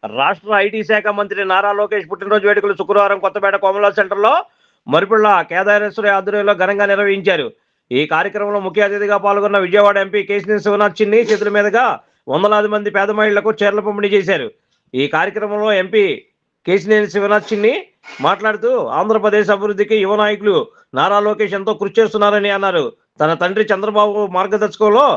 రాష్ట్ర ఐటీ శాఖ మంత్రి నారా లోకేష్ పుట్టినరోజు వేడుకలు శుక్రవారం కొత్తపేట కోమలా సెంటర్లో మరిపిళ్ళ కేదారేశ్వరి ఆధ్వర్యంలో ఘనంగా నిర్వహించారు. ఈ కార్యక్రమంలో ముఖ్య అతిథిగా పాల్గొన్న విజయవాడ ఎంపీ కేశినేని శివనాథ్ చిన్ని చేతుల మీదుగా వందలాది మంది పేద మహిళలకు చీరల పంపిణీ చేశారు. ఈ కార్యక్రమంలో ఎంపీ కేశినేని శివనాథ్ చిన్ని మాట్లాడుతూ ఆంధ్రప్రదేశ్ అభివృద్ధికి యువ నాయకులు నారా లోకేష్ ఎంతో కృషి చేస్తున్నారని అన్నారు. తన తండ్రి చంద్రబాబు మార్గదర్శకంలో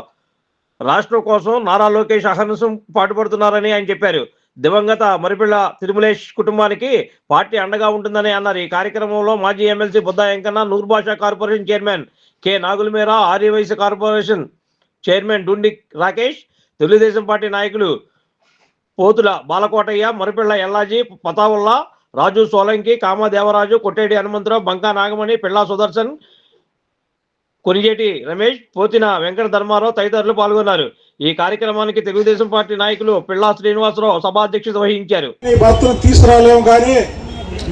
రాష్ట్రం కోసం నారా లోకేష్ అహర్నిశం పాటుపడుతున్నారని ఆయన చెప్పారు. దివంగత మరిపిళ్ళ తిరుమలేష్ కుటుంబానికి పార్టీ అండగా ఉంటుందని అన్నారు. ఈ కార్యక్రమంలో మాజీ MLC Buddha Venkanna, Noor Basha corporation chairman K Nagulameera, Aryavysya corporation chairman Dundi Rakesh, Telugu Desam party నాయకులు పోతుల బాలకోటయ్య, మరిపిళ్ళ ఎల్లాజీ, పతావుల్లా, రాజు సోలంకి, కామదేవరాజు, కొట్టేడి హనుమంతరావు, బంకా నాగమణి, పిళ్ళా సుదర్శన్, కొనిజేటి రమేష్, పోతిన వెంకట ధర్మారావు తదితరులు పాల్గొన్నారు. ఈ కార్యక్రమానికి తెలుగుదేశం పార్టీ నాయకులు పిళ్ళా శ్రీనివాసరావు సభాధ్యక్షత వహించారు. మీ భర్తను తీసుకురాలేము, కానీ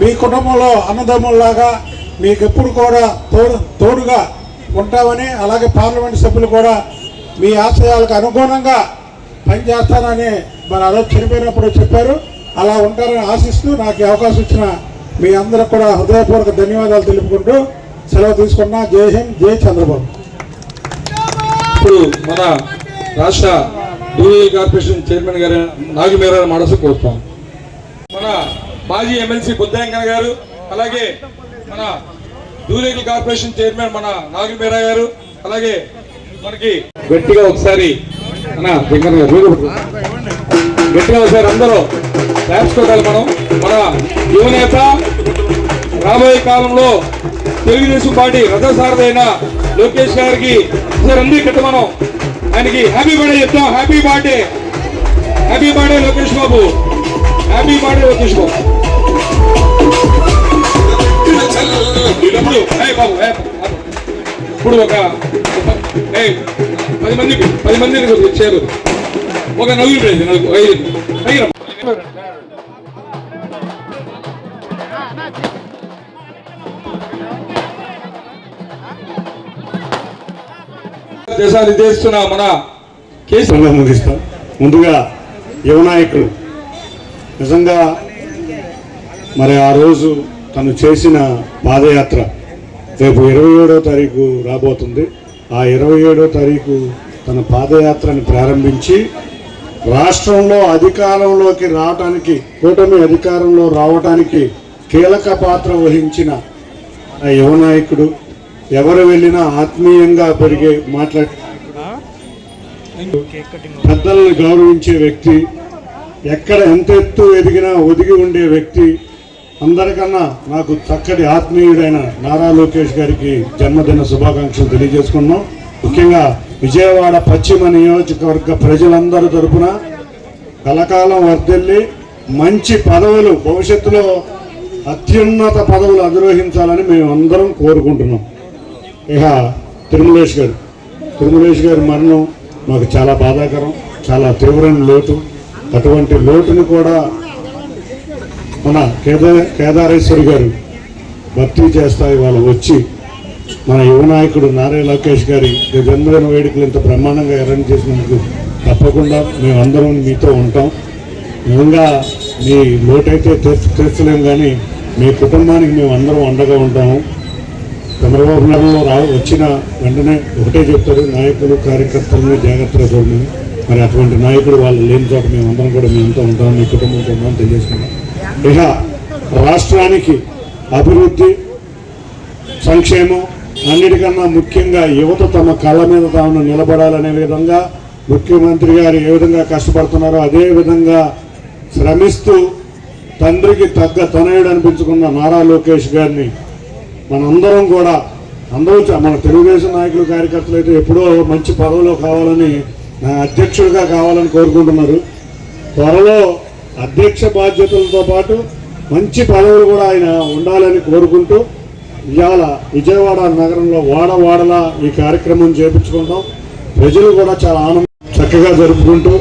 మీ కుటుంబంలో అన్నదమ్ముల్లాగా మీకు ఎప్పుడు కూడా తోడుగా ఉంటామని, అలాగే పార్లమెంట్ సభ్యులు కూడా మీ ఆశయాలకు అనుగుణంగా పనిచేస్తానని మరి అలా చనిపోయినప్పుడు చెప్పారు. అలా ఉంటారని ఆశిస్తూ నాకు ఈ అవకాశం ఇచ్చిన మీ అందరికి కూడా హృదయపూర్వక ధన్యవాదాలు తెలుపుకుంటూ సెలవు తీసుకున్నా. జై హింద్, జై చంద్రబాబు. ఇప్పుడు మన రాష్ట్ర డీవీఎల్ కార్పొరేషన్ చైర్మన్ గారు నాగులమీరా మనసు కోరుతాం. మన మాజీ ఎమ్మెల్సీ బుద్ధా వెంకన్న గారు, అలాగే మన డీవీఎల్ కార్పొరేషన్ చైర్మన్ మన నాగులమీరా గారు, అలాగే మనకి గట్టిగా ఒకసారి మన వెంకన్న గారు గట్టిగా ఒకసారి అందరూ రాసుకోవాలి. మన యువనేత, రాబోయే కాలంలో తెలుగుదేశం పార్టీ రథసారథైన లోకేష్ గారికి అందరికీ మనం ఆయనకి హ్యాపీ బర్త్డే చెప్తాం. Happy birthday, happy birthday Lokesh Babu, happy birthday Lokesh Babu. ఇప్పుడు ఒక 10 మందిని వచ్చారు. ఒక నలుగురు 5 దేశాన్ని చేస్తున్న మన కేసులో ముగిస్తాం. ముందుగా యువనాయకుడు నిజంగా మరి ఆ రోజు తను చేసిన పాదయాత్ర రేపు 27వ తారీఖు రాబోతుంది. ఆ 27వ తారీఖు తన పాదయాత్రని ప్రారంభించి రాష్ట్రంలో అధికారంలోకి రావటానికి, కూటమి అధికారంలో రావటానికి కీలక పాత్ర వహించిన ఆ యువనాయకుడు, ఎవరు వెళ్ళినా ఆత్మీయంగా పెరిగే మాట్లాడే పెద్దలను గౌరవించే వ్యక్తి, ఎక్కడ ఎంత ఎత్తు ఎదిగినా ఒదిగి ఉండే వ్యక్తి, అందరికన్నా నాకు చక్కటి ఆత్మీయుడైన నారా లోకేష్ గారికి జన్మదిన శుభాకాంక్షలు తెలియజేసుకున్నాం. ముఖ్యంగా విజయవాడ పశ్చిమ నియోజకవర్గ ప్రజలందరి తరపున కలకాలం వర్ధిల్లి మంచి పదవులు, భవిష్యత్తులో అత్యున్నత పదవులు అధిరోహించాలని మేము అందరం కోరుకుంటున్నాం. ఇక తిరుమలేష్ గారి మరణం మాకు చాలా బాధాకరం, చాలా తీవ్రమైన లోటు. అటువంటి లోటుని కూడా మన కేదారేశ్వరి గారు భర్తీ చేస్తాయి. వాళ్ళు వచ్చి మన యువనాయకుడు నారా లోకేష్ గారి జన్మదిన వేడుకలు ఇంత బ్రహ్మాండంగా అరేంజ్ చేసినందుకు తప్పకుండా మేమందరం మీతో ఉంటాం. నిజంగా మీ లోటైతే తీర్చలేము, కానీ మీ కుటుంబానికి మేము అందరం అండగా ఉంటాము. చంద్రబాబు నాయుడులో వచ్చిన వెంటనే ఒకటే చెప్తారు, నాయకులు కార్యకర్తలను జాగ్రత్తగా చూడండి. మరి అటువంటి నాయకుడు వాళ్ళు లేని చోట మేమందరం కూడా మేమంతా ఉంటాం, మీ కుటుంబంతో ఉన్నాం తెలియజేసుకున్నాం. ఇక రాష్ట్రానికి అభివృద్ధి, సంక్షేమం, అన్నిటికన్నా ముఖ్యంగా యువత తమ కళ్ళ మీద తాను నిలబడాలనే విధంగా ముఖ్యమంత్రి గారు ఏ విధంగా కష్టపడుతున్నారో అదే విధంగా శ్రమిస్తూ తండ్రికి తగ్గ తనయుడు అనిపించుకున్న నారా లోకేష్ గారిని మనందరం కూడా, మన తెలుగుదేశం నాయకులు కార్యకర్తలు అయితే ఎప్పుడో మంచి పదవిలో కావాలని, అధ్యక్షుడిగా కావాలని కోరుకుంటున్నారు. త్వరలో అధ్యక్ష బాధ్యతలతో పాటు మంచి పదవులు కూడా ఆయన ఉండాలని కోరుకుంటూ ఇవాళ విజయవాడ నగరంలో వాడవాడలా ఈ కార్యక్రమం చేపించుకుంటాం. ప్రజలు కూడా చాలా చక్కగా జరుపుకుంటూ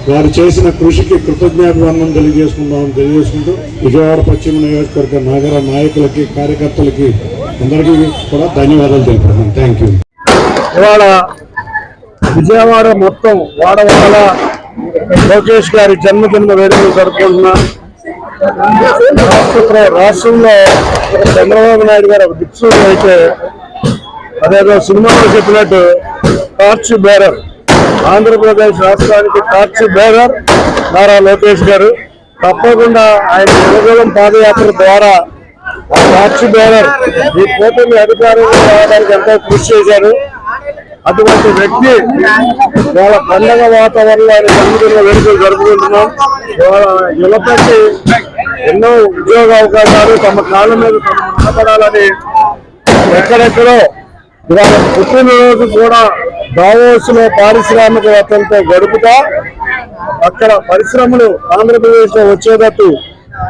వారు చేసిన కృషికి కృతజ్ఞతావందనం తెలియజేసుకుంటూ విజయవాడ పశ్చిమ నియోజకవర్గ నగర నాయకులకి, కార్యకర్తలకి అందరికీ కూడా ధన్యవాదాలు తెలుపుతున్నాను. Thank you. ఇవాళ విజయవాడ మొత్తం వాడవాడలా లోకేష్ గారి జన్మదిన వేడుకలు జరుపుకుంటున్నాం. రాష్ట్రంలో చంద్రబాబు నాయుడు గారు ఒక దిక్సూచి అయితే అదేదో సినిమాలో చెప్పినట్టు టార్చ్ బేరర్, ఆంధ్రప్రదేశ్ రాష్ట్రానికి టార్చ్ బేరర్ నారా లోకేష్ గారు. తప్పకుండా ఆయన యువగలం పాదయాత్ర ద్వారా ఆ టార్చ్ బేరర్ ఈ కూటమి అధికారంలో రావడానికి ఎంతో కృషి చేశారు. అటువంటి వ్యక్తి వాళ్ళ పండగ వాతావరణంలో ఆయన జన్మదిన వేడుకలు జరుపుకుంటున్నాం. వాళ్ళ యువతకి ఎన్నో ఉద్యోగ అవకాశాలు తమ కాళ్ళ మీద నిలబడాలని ఎక్కడెక్కడో ఇవాళ పుట్టినరోజు కూడా దావోస్ లో పారిశ్రామికవేత్తలతో గడుపుతా అక్కడ పరిశ్రమలు ఆంధ్రప్రదేశ్ లో వచ్చేటట్టు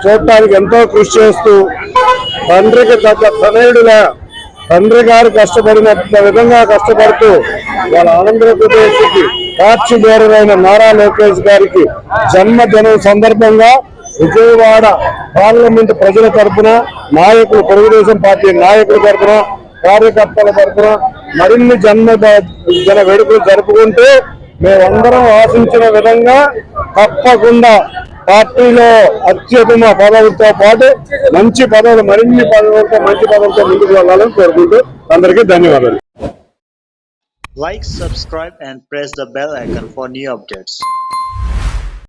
చూడటానికి ఎంతో కృషి చేస్తూ తండ్రికి తగ్గ తనయుడులా తండ్రి గారు కష్టపడిన విధంగా కష్టపడుతూ వాళ్ళ ఆంధ్రప్రదేశ్ కి టార్చ్ బేరర్ అయిన నారా లోకేష్ గారికి జన్మదినం సందర్భంగా విజయవాడ పార్లమెంట్ ప్రజల తరఫున నాయకులు, తెలుగుదేశం పార్టీ నాయకుల తరఫున, కార్యకర్తల తరఫున మరిన్ని జన్మదిన వేడుకలు జరుపుకుంటూ మేమందరం ఆశించిన విధంగా తప్పకుండా పార్టీలో అత్యుత్తమ పదవులతో పాటు మంచి పదవులు, మరిన్ని పదవులతో మంచి పదవులతో ముందుకు వెళ్ళాలని కోరుకుంటూ అందరికీ ధన్యవాదాలు. Like, subscribe and press the bell icon for new updates.